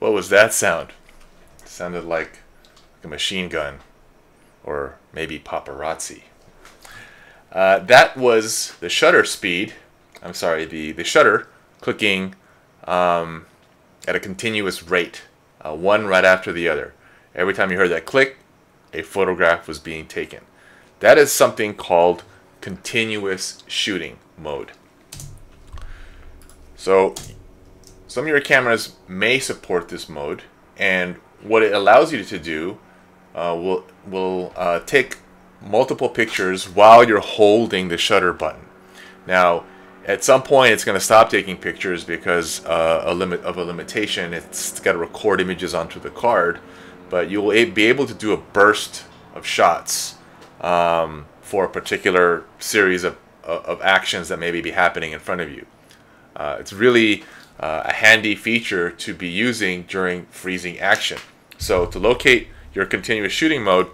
What was that sound? It sounded like a machine gun, or maybe paparazzi. That was the shutter speed. I'm sorry, the shutter clicking at a continuous rate, one right after the other. Every time you heard that click, a photograph was being taken. That is something called continuous shooting mode. So some of your cameras may support this mode, and what it allows you to do will take multiple pictures while you're holding the shutter button. Now, at some point, it's going to stop taking pictures because a limitation. It's got to record images onto the card, but you will be able to do a burst of shots for a particular series of actions that may be happening in front of you. It's really a handy feature to be using during freezing action. So to locate your continuous shooting mode,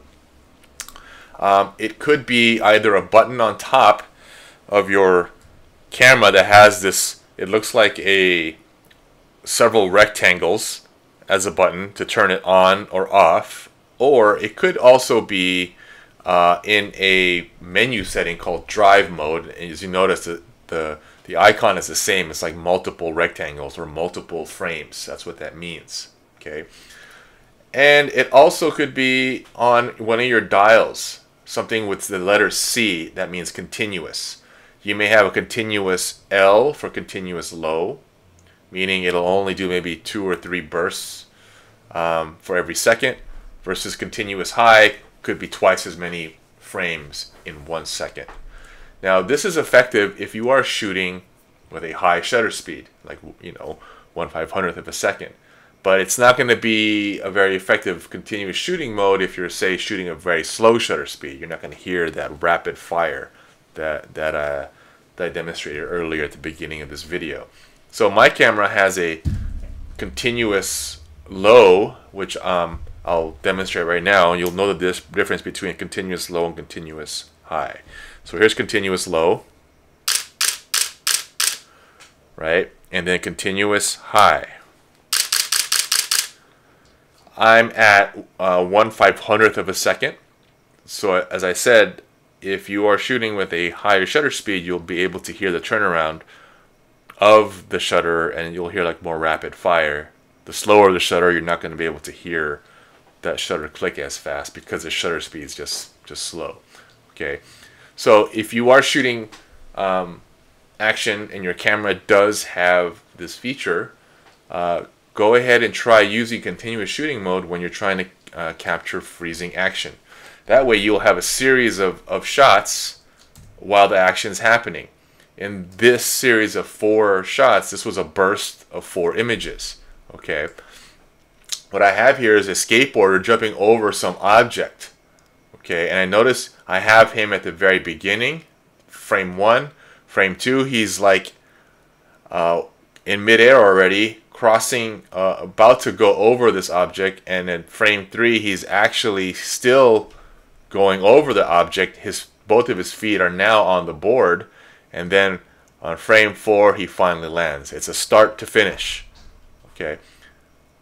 it could be either a button on top of your camera that has this, it looks like several rectangles as a button to turn it on or off, or it could also be in a menu setting called drive mode. And as you notice, the icon is the same. It's like multiple rectangles or multiple frames. That's what that means. Okay, and it also could be on one of your dials, something with the letter C. That means continuous. You may have a continuous L for continuous low, meaning it'll only do maybe 2 or 3 bursts for every second, versus continuous high could be twice as many frames in 1 second. Now, this is effective if you are shooting with a high shutter speed, like 1/500th of a second. But it's not going to be a very effective continuous shooting mode if you're, say, shooting a very slow shutter speed. You're not going to hear that rapid fire that I demonstrated earlier at the beginning of this video. So my camera has a continuous low, which I'll demonstrate right now, and you'll know the difference between continuous low and continuous high. So here's continuous low, right? And then continuous high. I'm at 1/500th of a second. So as I said, if you are shooting with a higher shutter speed, you'll be able to hear the turnaround of the shutter, and you'll hear like more rapid fire. The slower the shutter, you're not going to be able to hear that shutter click as fast because the shutter speed is just slow. Okay, so if you are shooting action and your camera does have this feature, go ahead and try using continuous shooting mode when you're trying to capture freezing action. That way you'll have a series of shots while the action's happening. In this series of 4 shots, this was a burst of 4 images. Okay, what I have here is a skateboarder jumping over some object. Okay, and I notice I have him at the very beginning, frame 1. Frame 2, he's like in midair already, crossing, about to go over this object, and in frame 3, he's actually still going over the object. Both of his feet are now on the board, and then on frame 4, he finally lands. It's a start to finish. Okay,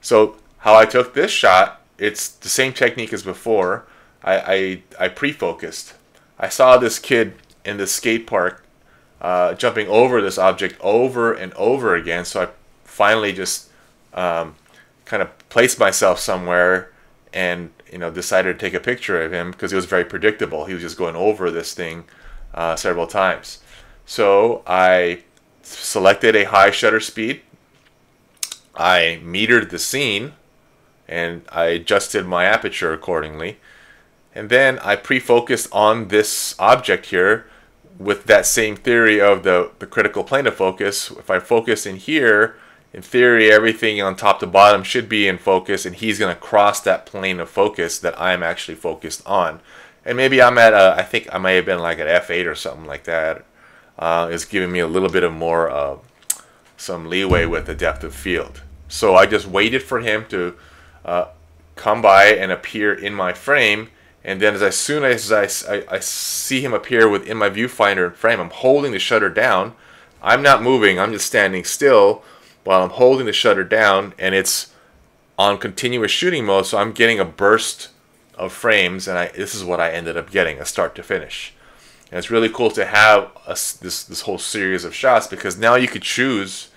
so how I took this shot, it's the same technique as before. I pre-focused. I saw this kid in the skate park jumping over this object over and over again, so I finally just kind of placed myself somewhere and decided to take a picture of him because it was very predictable. He was just going over this thing several times. So I selected a high shutter speed. I metered the scene and I adjusted my aperture accordingly. And then I pre-focused on this object here with that same theory of the critical plane of focus. If I focus in here, in theory, everything on top to bottom should be in focus, and he's going to cross that plane of focus that I'm actually focused on. And maybe I'm at, I think I may have been like at f8 or something like that. It's giving me a little bit of more, some leeway with the depth of field. So I just waited for him to come by and appear in my frame. And then as soon as I see him appear within my viewfinder frame, I'm holding the shutter down. I'm not moving. I'm just standing still while I'm holding the shutter down, and it's on continuous shooting mode, so I'm getting a burst of frames, and this is what I ended up getting, a start to finish. And it's really cool to have this whole series of shots, because now you could choose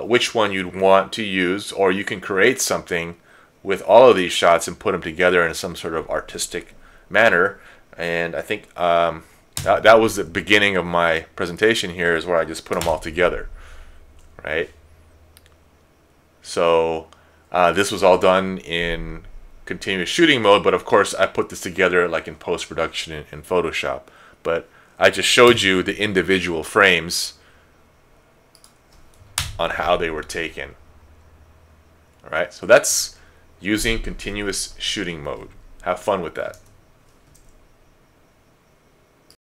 which one you'd want to use, or you can create something with all of these shots and put them together in some sort of artistic manner. And I think that was the beginning of my presentation here, is where I just put them all together, right? So this was all done in continuous shooting mode, but of course I put this together like in post-production in Photoshop. But I just showed you the individual frames on how they were taken. All right, so that's using continuous shooting mode. Have fun with that.